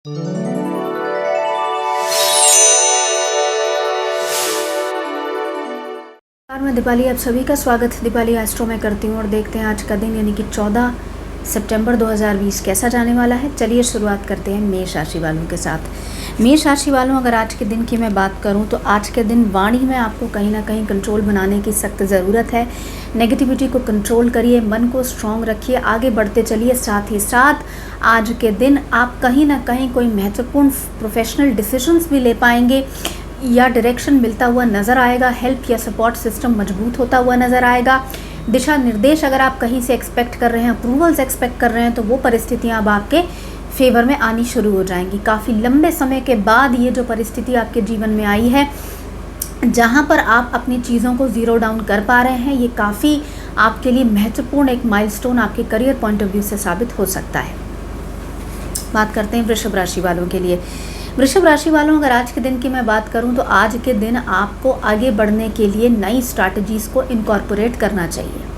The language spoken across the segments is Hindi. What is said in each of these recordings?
नमस्कार, मैं दीपाली, आप सभी का स्वागत दीपाली एस्ट्रो में करती हूँ और देखते हैं आज का दिन यानी कि 14 सितंबर 2020 कैसा जाने वाला है। चलिए शुरुआत करते हैं मेष राशि वालों के साथ। मेष राशि वालों, अगर आज के दिन की मैं बात करूं तो आज के दिन वाणी में आपको कहीं ना कहीं कंट्रोल बनाने की सख्त ज़रूरत है। नेगेटिविटी को कंट्रोल करिए, मन को स्ट्रॉन्ग रखिए, आगे बढ़ते चलिए। साथ ही साथ आज के दिन आप कहीं ना कहीं कोई महत्वपूर्ण प्रोफेशनल डिसीजंस भी ले पाएंगे या डायरेक्शन मिलता हुआ नज़र आएगा। हेल्प या सपोर्ट सिस्टम मजबूत होता हुआ नज़र आएगा। दिशा निर्देश अगर आप कहीं से एक्सपेक्ट कर रहे हैं, अप्रूवल्स एक्सपेक्ट कर रहे हैं, तो वो परिस्थितियां अब आपके फेवर में आनी शुरू हो जाएंगी। काफ़ी लंबे समय के बाद ये जो परिस्थिति आपके जीवन में आई है, जहां पर आप अपनी चीज़ों को ज़ीरो डाउन कर पा रहे हैं, ये काफ़ी आपके लिए महत्वपूर्ण एक माइलस्टोन आपके करियर पॉइंट ऑफ व्यू से साबित हो सकता है। बात करते हैं वृषभ राशि वालों के लिए। वृषभ राशि वालों, अगर आज के दिन की मैं बात करूं तो आज के दिन आपको आगे बढ़ने के लिए नई स्ट्रैटेजीज़ को इनकॉर्पोरेट करना चाहिए।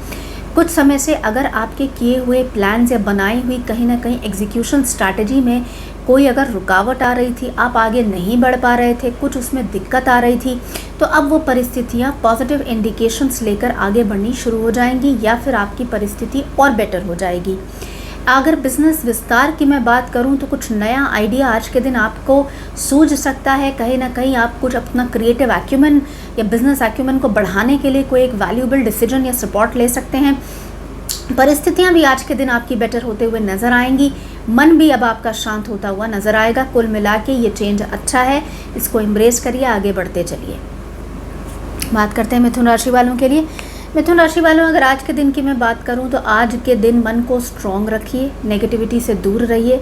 कुछ समय से अगर आपके किए हुए प्लान्स या बनाई हुई कहीं ना कहीं एग्जीक्यूशन स्ट्रैटेजी में कोई अगर रुकावट आ रही थी, आप आगे नहीं बढ़ पा रहे थे, कुछ उसमें दिक्कत आ रही थी, तो अब वो परिस्थितियाँ पॉजिटिव इंडिकेशंस लेकर आगे बढ़नी शुरू हो जाएंगी या फिर आपकी परिस्थिति और बेटर हो जाएगी। अगर बिजनेस विस्तार की मैं बात करूं तो कुछ नया आइडिया आज के दिन आपको सूझ सकता है। कहीं ना कहीं आप कुछ अपना क्रिएटिव एक्यूमेन या बिजनेस एक्यूमेन को बढ़ाने के लिए कोई एक वैल्यूएबल डिसीजन या सपोर्ट ले सकते हैं। परिस्थितियां भी आज के दिन आपकी बेटर होते हुए नज़र आएंगी। मन भी अब आपका शांत होता हुआ नज़र आएगा। कुल मिला के ये चेंज अच्छा है, इसको एम्ब्रेस करिए, आगे बढ़ते चलिए। बात करते हैं मिथुन राशि वालों के लिए। मिथुन राशि वालों, अगर आज के दिन की मैं बात करूं तो आज के दिन मन को स्ट्रॉन्ग रखिए, नेगेटिविटी से दूर रहिए।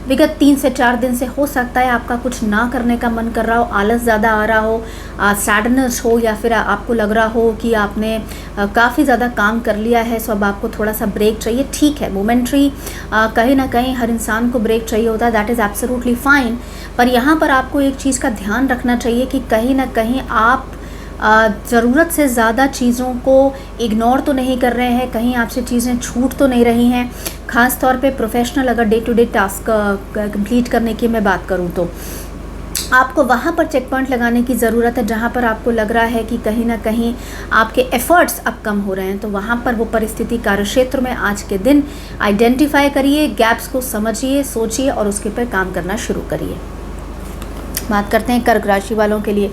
विगत 3 से 4 दिन से हो सकता है आपका कुछ ना करने का मन कर रहा हो, आलस ज़्यादा आ रहा हो, सैडनेस हो, या फिर आपको लग रहा हो कि आपने काफ़ी ज़्यादा काम कर लिया है, सो अब आपको थोड़ा सा ब्रेक चाहिए। ठीक है, मोमेंट्री कहीं ना कहीं हर इंसान को ब्रेक चाहिए होता है, दैट इज़ एब्सोल्युटली फाइन। पर यहाँ पर आपको एक चीज़ का ध्यान रखना चाहिए कि कहीं ना कहीं आप ज़रूरत से ज़्यादा चीज़ों को इग्नोर तो नहीं कर रहे हैं, कहीं आपसे चीज़ें छूट तो नहीं रही हैं। ख़ास तौर पे प्रोफेशनल अगर day to day task complete करने की मैं बात करूं तो आपको वहाँ पर चेक पॉइंट लगाने की ज़रूरत है, जहाँ पर आपको लग रहा है कि कहीं ना कहीं आपके एफ़र्ट्स अब कम हो रहे हैं। तो वहाँ पर वो परिस्थिति कार्यक्षेत्र में आज के दिन आइडेंटिफाई करिए, गैप्स को समझिए, सोचिए और उसके ऊपर काम करना शुरू करिए। बात करते हैं कर्क राशि वालों के लिए।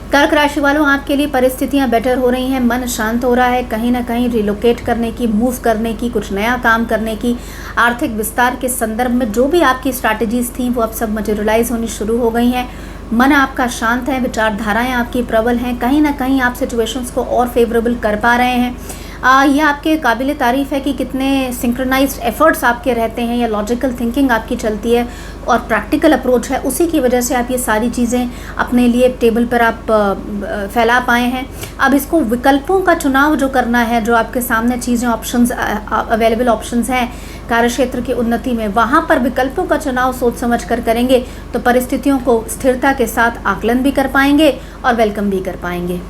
कर्क राशि वालों, आपके लिए परिस्थितियां बेटर हो रही हैं, मन शांत हो रहा है। कहीं ना कहीं रिलोकेट करने की, मूव करने की, कुछ नया काम करने की, आर्थिक विस्तार के संदर्भ में जो भी आपकी स्ट्रैटेजीज थी वो अब सब मटेरियलाइज होनी शुरू हो गई हैं। मन आपका शांत है, विचारधाराएं आपकी प्रबल हैं। कहीं ना कहीं आप सिचुएशंस को और फेवरेबल कर पा रहे हैं। ये आपके काबिल तारीफ़ है कि कितने सिंक्रोनाइज्ड एफर्ट्स आपके रहते हैं या लॉजिकल थिंकिंग आपकी चलती है और प्रैक्टिकल अप्रोच है, उसी की वजह से आप ये सारी चीज़ें अपने लिए टेबल पर आप फैला पाए हैं। अब इसको विकल्पों का चुनाव जो करना है, जो आपके सामने चीज़ें ऑप्शंस अवेलेबल ऑप्शंस हैं कार्यक्षेत्र की उन्नति में, वहाँ पर विकल्पों का चुनाव सोच समझ कर करेंगे तो परिस्थितियों को स्थिरता के साथ आकलन भी कर पाएंगे और वेलकम भी कर पाएंगे।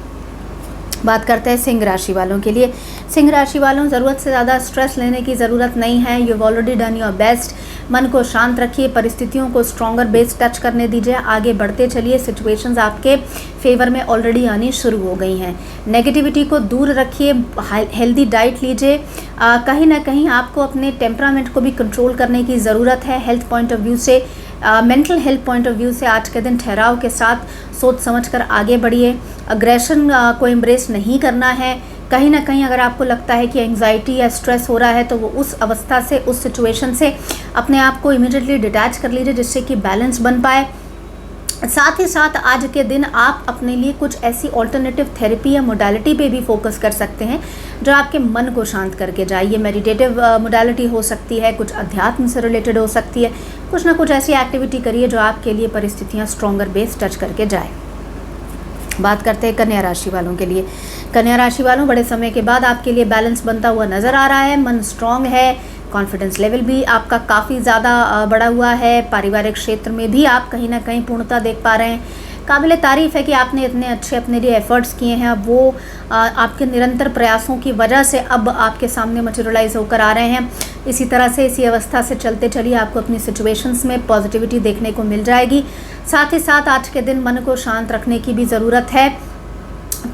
बात करते हैं सिंह राशि वालों के लिए। सिंह राशि वालों, ज़रूरत से ज़्यादा स्ट्रेस लेने की ज़रूरत नहीं है। You have already done your best. मन को शांत रखिए, परिस्थितियों को स्ट्रॉन्गर बेस टच करने दीजिए, आगे बढ़ते चलिए। सिचुएशंस आपके फेवर में ऑलरेडी आनी शुरू हो गई हैं। नेगेटिविटी को दूर रखिए, हेल्दी डाइट लीजिए। कहीं ना कहीं आपको अपने टेम्परामेंट को भी कंट्रोल करने की ज़रूरत है। हेल्थ पॉइंट ऑफ व्यू से, mental health point of view से आज के दिन ठहराव के साथ सोच समझकर आगे बढ़िए। अग्रेशन को एम्ब्रेस नहीं करना है। कहीं ना कहीं अगर आपको लगता है कि एंग्जाइटी या स्ट्रेस हो रहा है तो वो उस अवस्था से, उस सिचुएशन से अपने आप को इमीडिएटली डिटैच कर लीजिए, जिससे कि बैलेंस बन पाए। साथ ही साथ आज के दिन आप अपने लिए कुछ ऐसी ऑल्टरनेटिव थेरेपी या मोडालिटी पे भी फोकस कर सकते हैं जो आपके मन को शांत करके जाए। ये मेडिटेटिव मोडालिटी हो सकती है, कुछ अध्यात्म से रिलेटेड हो सकती है। कुछ ना कुछ ऐसी एक्टिविटी करिए जो आपके लिए परिस्थितियाँ स्ट्रॉन्गर बेस टच करके जाए। बात करते हैं कन्या राशि वालों के लिए। कन्या राशि वालों, बड़े समय के बाद आपके लिए बैलेंस बनता हुआ नज़र आ रहा है। मन स्ट्रॉन्ग है, कॉन्फिडेंस लेवल भी आपका काफ़ी ज़्यादा बढ़ा हुआ है। पारिवारिक क्षेत्र में भी आप कहीं ना कहीं पूर्णता देख पा रहे हैं। काबिल तारीफ़ है कि आपने इतने अच्छे अपने लिए एफ़र्ट्स किए हैं। अब वो आपके निरंतर प्रयासों की वजह से अब आपके सामने मटेरियलाइज़ होकर आ रहे हैं। इसी तरह से इसी अवस्था से चलते चलिए, आपको अपनी सिचुएशंस में पॉजिटिविटी देखने को मिल जाएगी। साथ ही साथ आज के दिन मन को शांत रखने की भी ज़रूरत है।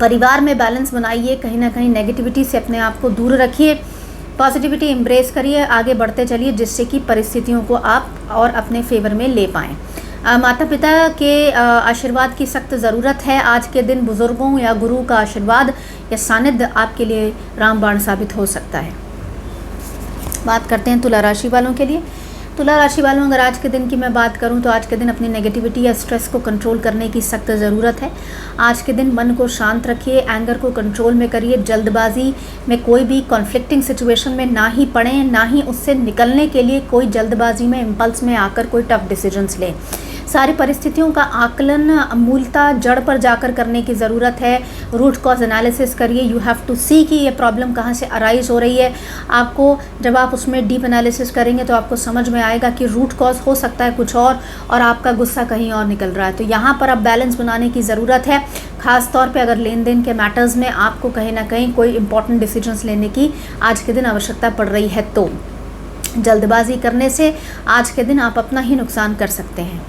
परिवार में बैलेंस बनाइए, कहीं ना कहीं नेगेटिविटी से अपने आप को दूर रखिए, पॉजिटिविटी एम्ब्रेस करिए, आगे बढ़ते चलिए, जिससे कि परिस्थितियों को आप और अपने फेवर में ले पाएँ। माता पिता के आशीर्वाद की सख्त ज़रूरत है। आज के दिन बुज़ुर्गों या गुरु का आशीर्वाद या सानिध्य आपके लिए रामबाण साबित हो सकता है। बात करते हैं तुला राशि वालों के लिए। तुला राशि वालों, अगर आज के दिन की मैं बात करूं तो आज के दिन अपनी नेगेटिविटी या स्ट्रेस को कंट्रोल करने की सख्त ज़रूरत है। आज के दिन मन को शांत रखिए, एंगर को कंट्रोल में करिए, जल्दबाजी में कोई भी कॉन्फ्लिक्टिंग सिचुएशन में ना ही पड़ें, ना ही उससे निकलने के लिए कोई जल्दबाजी में इम्पल्स में आकर कोई टफ डिसीजंस लें। सारी परिस्थितियों का आकलन मूलतः जड़ पर जाकर करने की ज़रूरत है। रूट कॉज एनालिसिस करिए। यू हैव टू सी कि ये प्रॉब्लम कहाँ से अराइज हो रही है। आपको जब आप उसमें डीप एनालिसिस करेंगे तो आपको समझ में आएगा कि रूट कॉज हो सकता है कुछ और आपका गुस्सा कहीं और निकल रहा है। तो यहाँ पर अब बैलेंस बनाने की ज़रूरत है। ख़ास तौर पे अगर लेन देन के मैटर्स में आपको कहीं ना कहीं कोई इंपॉर्टेंट डिसीजंस लेने की आज के दिन आवश्यकता पड़ रही है, तो जल्दबाजी करने से आज के दिन आप अपना ही नुकसान कर सकते हैं।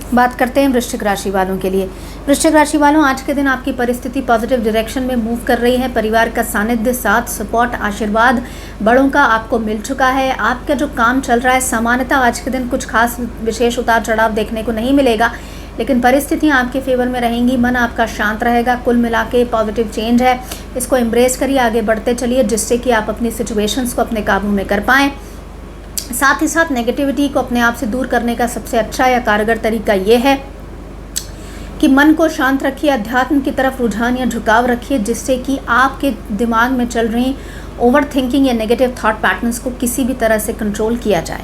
बात करते हैं वृश्चिक राशि वालों के लिए। वृश्चिक राशि वालों, आज के दिन आपकी परिस्थिति पॉजिटिव डायरेक्शन में मूव कर रही है। परिवार का सानिध्य, साथ, सपोर्ट, आशीर्वाद बड़ों का आपको मिल चुका है। आपका जो काम चल रहा है, सामान्यतः आज के दिन कुछ खास विशेष उतार चढ़ाव देखने को नहीं मिलेगा, लेकिन परिस्थितियाँ आपके फेवर में रहेंगी। मन आपका शांत रहेगा। कुल मिला के पॉजिटिव चेंज है, इसको एम्ब्रेस करिए, आगे बढ़ते चलिए, जिससे कि आप अपनी सिचुएशंस को अपने काबू में कर पाएँ। साथ ही साथ नेगेटिविटी को अपने आप से दूर करने का सबसे अच्छा या कारगर तरीका ये है कि मन को शांत रखिए, अध्यात्म की तरफ रुझान या झुकाव रखिए, जिससे कि आपके दिमाग में चल रही ओवर थिंकिंग या नेगेटिव थॉट पैटर्न्स को किसी भी तरह से कंट्रोल किया जाए।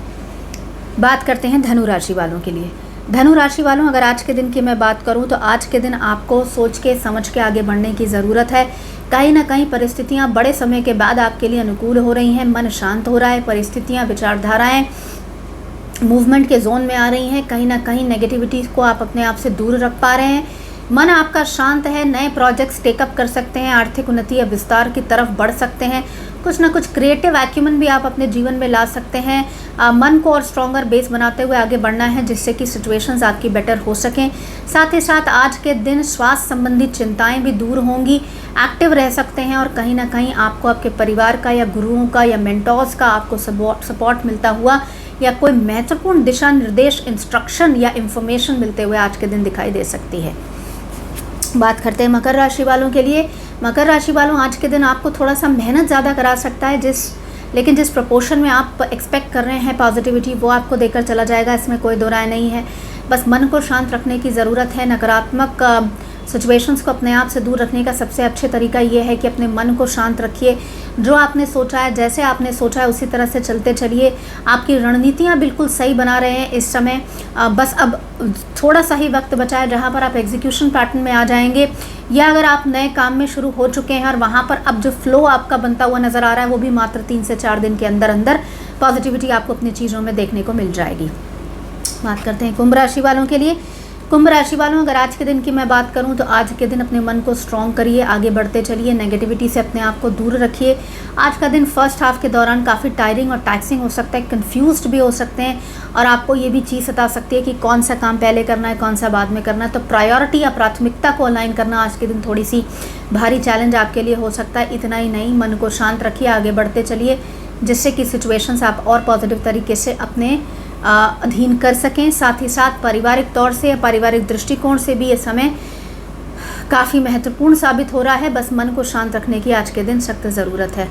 बात करते हैं धनु राशि वालों के लिए। धनु राशि वालों, अगर आज के दिन की मैं बात करूं तो आज के दिन आपको सोच के समझ के आगे बढ़ने की ज़रूरत है। कहीं ना कहीं परिस्थितियां बड़े समय के बाद आपके लिए अनुकूल हो रही हैं। मन शांत हो रहा है, परिस्थितियां, विचारधाराएं मूवमेंट के जोन में आ रही हैं। कहीं ना कहीं नेगेटिविटी को आप अपने आप से दूर रख पा रहे हैं। मन आपका शांत है, नए प्रोजेक्ट्स टेकअप कर सकते हैं, आर्थिक उन्नति या विस्तार की तरफ बढ़ सकते हैं। कुछ ना कुछ क्रिएटिव एक्यूमेंट भी आप अपने जीवन में ला सकते हैं। मन को और स्ट्रॉन्गर बेस बनाते हुए आगे बढ़ना है, जिससे कि सिचुएशंस आपकी बेटर हो सकें। साथ ही साथ आज के दिन स्वास्थ्य संबंधी चिंताएं भी दूर होंगी, एक्टिव रह सकते हैं, और कहीं ना कहीं आपको आपके परिवार का या गुरुओं का या मेंटोर्स का आपको सपोर्ट मिलता हुआ या कोई महत्वपूर्ण दिशा निर्देश, इंस्ट्रक्शन या इंफॉर्मेशन मिलते हुए आज के दिन दिखाई दे सकती है। बात करते हैं मकर राशि वालों के लिए। मकर राशि वालों, आज के दिन आपको थोड़ा सा मेहनत ज़्यादा करा सकता है, लेकिन जिस प्रपोर्शन में आप एक्सपेक्ट कर रहे हैं पॉजिटिविटी, वो आपको देकर चला जाएगा, इसमें कोई दो राय नहीं है। बस मन को शांत रखने की ज़रूरत है। नकारात्मक सिचुएशंस को अपने आप से दूर रखने का सबसे अच्छे तरीका ये है कि अपने मन को शांत रखिए। जो आपने सोचा है, जैसे आपने सोचा है, उसी तरह से चलते चलिए। आपकी रणनीतियाँ बिल्कुल सही बना रहे हैं इस समय। बस अब थोड़ा सा ही वक्त बचा है जहाँ पर आप एग्जीक्यूशन पैटर्न में आ जाएंगे, या अगर आप नए काम में शुरू हो चुके हैं और वहाँ पर अब जो फ्लो आपका बनता हुआ नज़र आ रहा है, वो भी मात्र 3 से 4 दिन के अंदर अंदर पॉजिटिविटी आपको अपनी चीज़ों में देखने को मिल जाएगी। बात करते हैं कुंभ राशि वालों के लिए। कुंभ राशि वालों, अगर आज के दिन की मैं बात करूं तो आज के दिन अपने मन को स्ट्रॉन्ग करिए, आगे बढ़ते चलिए, नेगेटिविटी से अपने आप को दूर रखिए। आज का दिन फर्स्ट हाफ के दौरान काफ़ी टायरिंग और टैक्सिंग हो सकता है, कंफ्यूज्ड भी हो सकते हैं, और आपको ये भी चीज़ सता सकती है कि कौन सा काम पहले करना है, कौन सा बाद में करना है। तो प्रायोरिटी या प्राथमिकता को अलाइन करना आज के दिन थोड़ी सी भारी चैलेंज आपके लिए हो सकता है। इतना ही नहीं, मन को शांत रखिए, आगे बढ़ते चलिए, जिससे कि सिचुएशंस आप और पॉजिटिव तरीके से अपने अधीन कर सकें। साथ ही साथ पारिवारिक तौर से या पारिवारिक दृष्टिकोण से भी ये समय काफ़ी महत्वपूर्ण साबित हो रहा है। बस मन को शांत रखने की आज के दिन सख्त ज़रूरत है।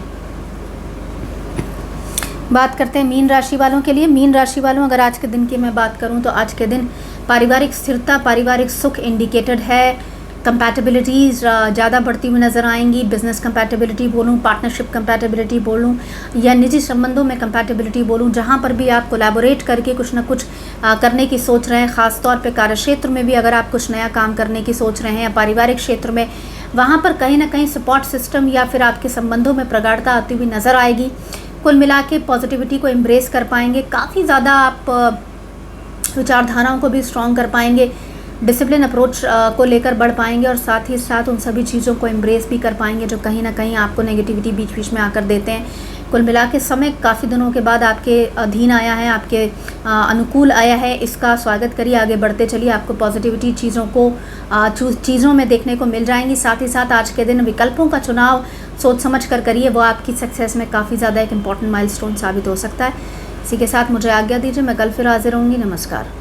बात करते हैं मीन राशि वालों के लिए। मीन राशि वालों, अगर आज के दिन की मैं बात करूं तो आज के दिन पारिवारिक स्थिरता, पारिवारिक सुख इंडिकेटेड है। कंपैटिबिलिटीज़ ज़्यादा बढ़ती हुई नज़र आएंगी। बिजनेस कंपैटिबिलिटी बोलूँ, पार्टनरशिप कंपैटिबिलिटी बोलूँ, या निजी संबंधों में कंपैटिबिलिटी बोलूँ, जहाँ पर भी आप कोलैबोरेट करके कुछ ना कुछ करने की सोच रहे हैं, ख़ास तौर पे कार्यक्षेत्र में भी अगर आप कुछ नया काम करने की सोच रहे हैं, या पारिवारिक क्षेत्र में, वहाँ पर कहीं ना कहीं सपोर्ट सिस्टम या फिर आपके संबंधों में प्रगाढ़ता आती हुई नज़र आएगी। कुल मिला के पॉजिटिविटी को एम्ब्रेस कर पाएंगे, काफ़ी ज़्यादा आप विचारधाराओं को भी स्ट्रॉन्ग कर पाएंगे। डिसिप्लिन अप्रोच को लेकर बढ़ पाएंगे और साथ ही साथ उन सभी चीज़ों को एम्ब्रेस भी कर पाएंगे जो कहीं ना कहीं आपको नेगेटिविटी बीच बीच में आकर देते हैं। कुल मिला के समय काफ़ी दिनों के बाद आपके अधीन आया है, आपके अनुकूल आया है। इसका स्वागत करिए, आगे बढ़ते चलिए। आपको पॉजिटिविटी चीज़ों में देखने को मिल जाएंगी। साथ ही साथ आज के दिन विकल्पों का चुनाव सोच समझ कर करिए, वो आपकी सक्सेस में काफ़ी ज़्यादा एक इम्पॉर्टेंट माइलस्टोन साबित हो सकता है। इसी के साथ मुझे आज्ञा दीजिए, मैं कल फिर हाजिर होंगी। नमस्कार।